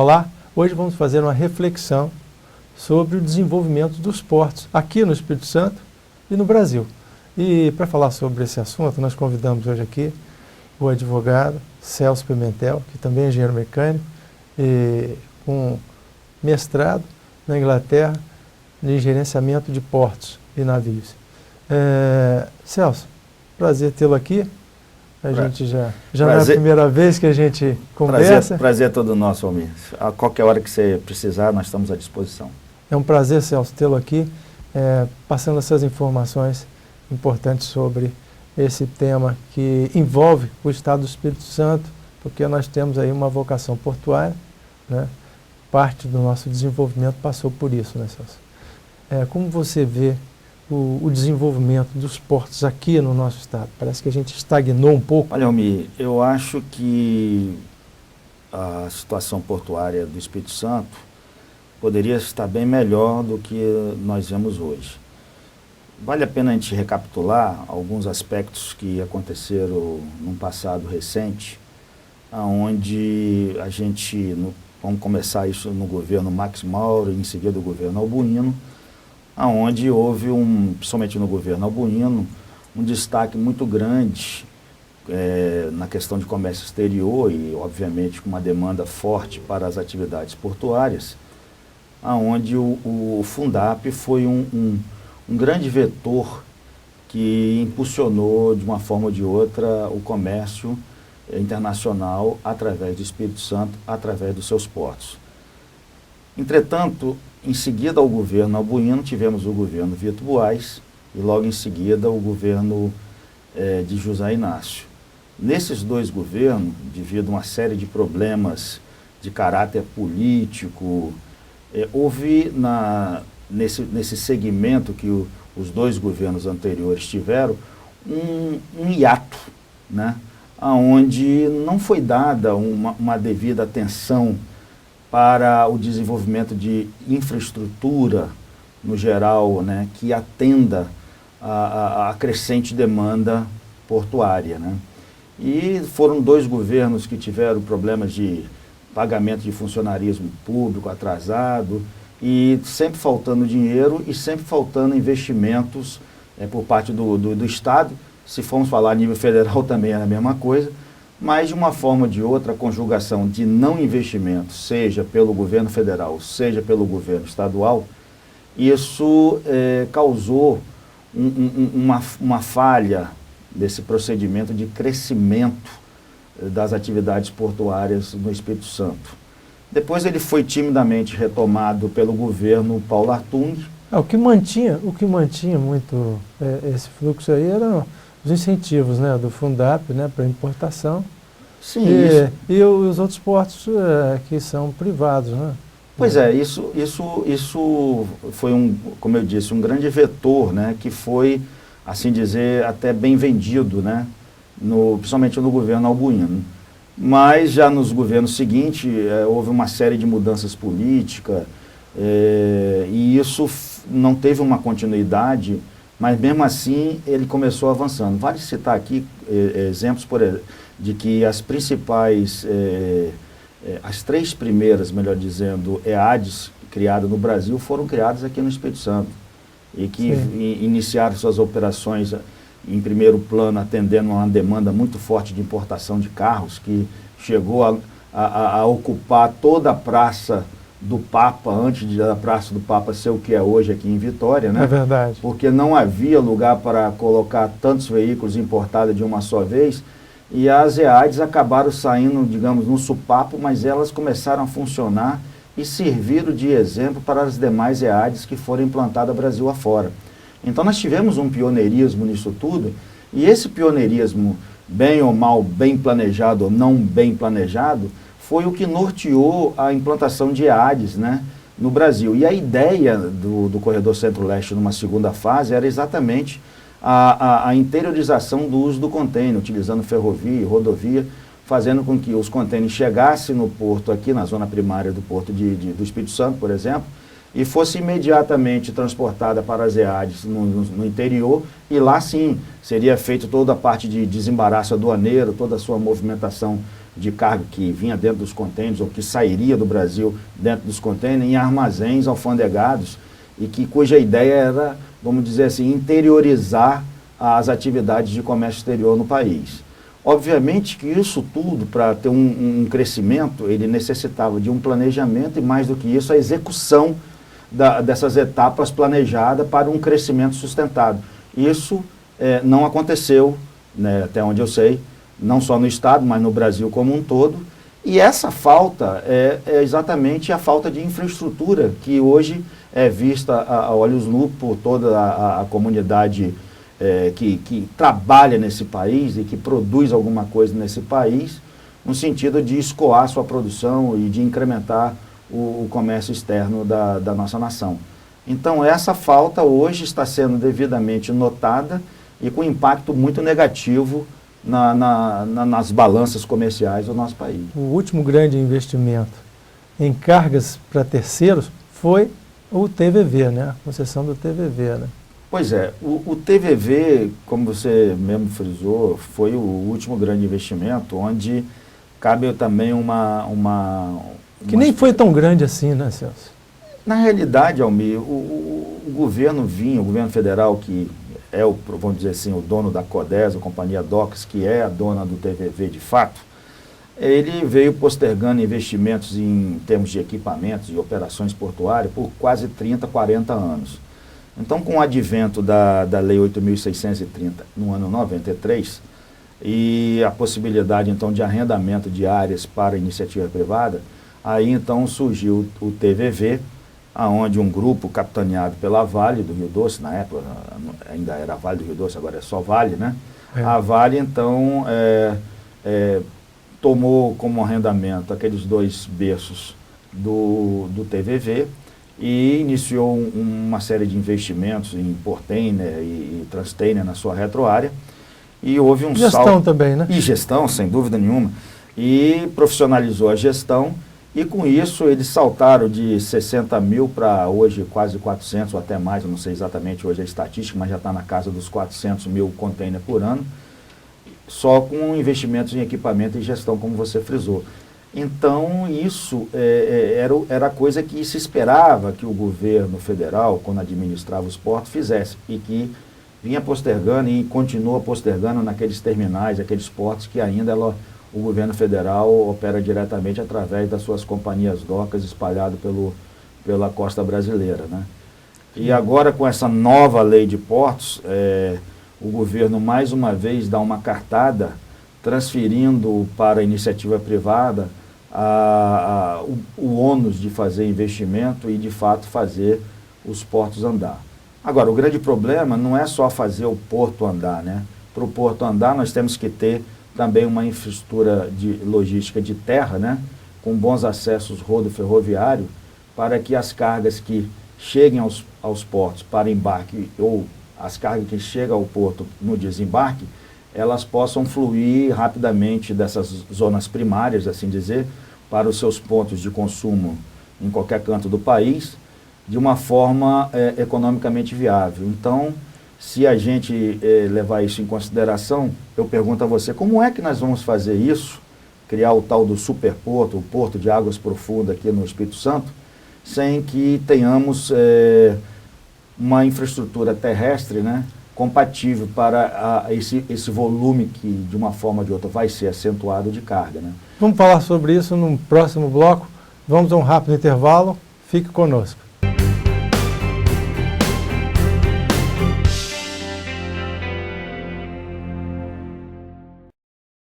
Olá, hoje vamos fazer uma reflexão sobre o desenvolvimento dos portos aqui no Espírito Santo e no Brasil. E para falar sobre esse assunto, nós convidamos hoje aqui o advogado Celso Pimentel, que também é engenheiro mecânico, e com mestrado na Inglaterra em gerenciamento de portos e navios. Celso, prazer tê-lo aqui. A gente já não é a primeira vez que a gente conversa. Prazer todo nosso, Almir. A qualquer hora que você precisar, nós estamos à disposição. É um prazer, Celso, tê-lo aqui, passando essas informações importantes sobre esse tema que envolve o Estado do Espírito Santo, porque nós temos aí uma vocação portuária, né? Parte do nosso desenvolvimento passou por isso, né, Celso? Como você vê o desenvolvimento dos portos aqui no nosso estado? Parece que a gente estagnou um pouco. Olha, Almir, eu acho que a situação portuária do Espírito Santo poderia estar bem melhor do que nós vemos hoje. Vale a pena a gente recapitular alguns aspectos que aconteceram num passado recente, onde a gente, vamos começar isso no governo Max Mauro, em seguida o governo Albuino, onde houve, principalmente no governo Albuino, um destaque muito grande na questão de comércio exterior e, obviamente, com uma demanda forte para as atividades portuárias, onde o Fundap foi um grande vetor que impulsionou, de uma forma ou de outra, o comércio internacional através do Espírito Santo, através dos seus portos. Entretanto, em seguida ao governo Albuino, tivemos o governo Vitor Buarque e logo em seguida o governo de José Inácio. Nesses dois governos, devido a uma série de problemas de caráter político, houve nesse segmento que os dois governos anteriores tiveram um hiato, né? Onde não foi dada uma devida atenção para o desenvolvimento de infraestrutura, no geral, né, que atenda a crescente demanda portuária, né? E foram dois governos que tiveram problemas de pagamento de funcionarismo público atrasado, e sempre faltando dinheiro e sempre faltando investimentos por parte do Estado. Se formos falar a nível federal também é a mesma coisa, mas de uma forma ou de outra a conjugação de não investimento, seja pelo governo federal, seja pelo governo estadual, isso causou uma falha desse procedimento de crescimento das atividades portuárias no Espírito Santo. Depois ele foi timidamente retomado pelo governo Paulo Artung. O que mantinha muito esse fluxo aí eram os incentivos, né, do Fundap, né, para importação. Sim, e os outros portos que são privados, né? Pois isso foi como eu disse, um grande vetor, né, que foi, assim dizer, até bem vendido, né, principalmente no governo Albuino. Mas já nos governos seguintes houve uma série de mudanças políticas e isso não teve uma continuidade, mas mesmo assim ele começou avançando. Vale citar aqui exemplos de que as principais, as três primeiras, melhor dizendo, EADs criadas no Brasil foram criadas aqui no Espírito Santo e que iniciaram suas operações em primeiro plano, atendendo a uma demanda muito forte de importação de carros, que chegou a ocupar toda a Praça do Papa, antes da Praça do Papa ser o que é hoje aqui em Vitória, né? É verdade. Porque não havia lugar para colocar tantos veículos importados de uma só vez, e as EADs acabaram saindo, digamos, no supapo, mas elas começaram a funcionar e serviram de exemplo para as demais EADs que foram implantadas Brasil afora. Então nós tivemos um pioneirismo nisso tudo, e esse pioneirismo, bem ou mal, bem planejado ou não bem planejado, foi o que norteou a implantação de EADs, né, no Brasil. E a ideia do Corredor Centro-Leste numa segunda fase era exatamente a interiorização do uso do contêiner, utilizando ferrovia e rodovia, fazendo com que os contêineres chegassem no porto aqui, na zona primária do porto do Espírito Santo, por exemplo, e fosse imediatamente transportada para as EADs no interior, e lá sim seria feita toda a parte de desembaraço aduaneiro, toda a sua movimentação de carga que vinha dentro dos contêineres ou que sairia do Brasil dentro dos contêineres em armazéns alfandegados e cuja ideia era, vamos dizer assim, interiorizar as atividades de comércio exterior no país. Obviamente que isso tudo, para ter um crescimento, ele necessitava de um planejamento e, mais do que isso, a execução dessas etapas planejadas para um crescimento sustentado. Isso não aconteceu, né, até onde eu sei, não só no Estado, mas no Brasil como um todo. E essa falta é exatamente a falta de infraestrutura que hoje é vista a olhos nus por toda a comunidade que trabalha nesse país e que produz alguma coisa nesse país, no sentido de escoar sua produção e de incrementar o comércio externo da nossa nação. Então, essa falta hoje está sendo devidamente notada e com impacto muito negativo nas balanças comerciais do nosso país. O último grande investimento em cargas para terceiros foi o TVV, né? A concessão do TVV, né? Pois é, o TVV, como você mesmo frisou, foi o último grande investimento, onde cabe também que nem foi tão grande assim, né, Celso? Na realidade, Almir, o governo federal, que é, vamos dizer assim, o dono da CODES, a Companhia Docas, que é a dona do TVV de fato, ele veio postergando investimentos em termos de equipamentos e operações portuárias por quase 30, 40 anos. Então, com o advento da Lei 8.630, no ano 93, e a possibilidade, então, de arrendamento de áreas para iniciativa privada, aí, então, surgiu o TVV, onde um grupo capitaneado pela Vale do Rio Doce, na época ainda era Vale do Rio Doce, agora é só Vale, né? A Vale, então, tomou como arrendamento aqueles 2 berços do TVV, e iniciou uma série de investimentos em portainer e transtainer na sua retroárea. E houve um salto. Gestão também, né? E gestão, sem dúvida nenhuma. E profissionalizou a gestão, e com isso eles saltaram de 60 mil para hoje quase 400 ou até mais, eu não sei exatamente hoje a estatística, mas já está na casa dos 400 mil containers por ano, só com investimentos em equipamento e gestão, como você frisou. Então, isso era coisa que se esperava que o governo federal, quando administrava os portos, fizesse, e que vinha postergando e continua postergando naqueles terminais, aqueles portos que ainda o governo federal opera diretamente através das suas companhias docas espalhadas pela costa brasileira, né? E agora, com essa nova lei de portos, o governo mais uma vez dá uma cartada, transferindo para a iniciativa privada o ônus de fazer investimento e, de fato, fazer os portos andar. Agora, o grande problema não é só fazer o porto andar, né? Para o porto andar, nós temos que ter também uma infraestrutura de logística de terra, né? Com bons acessos rodo-ferroviário, para que as cargas que cheguem aos portos para embarque, ou as cargas que chegam ao porto no desembarque, elas possam fluir rapidamente dessas zonas primárias, assim dizer, para os seus pontos de consumo em qualquer canto do país, de uma forma economicamente viável. Então, se a gente levar isso em consideração, eu pergunto a você, como é que nós vamos fazer isso, criar o tal do superporto, o porto de águas profundas aqui no Espírito Santo, sem que tenhamos uma infraestrutura terrestre, né, compatível para esse volume que, de uma forma ou de outra, vai ser acentuado de carga, né? Vamos falar sobre isso no próximo bloco. Vamos a um rápido intervalo. Fique conosco.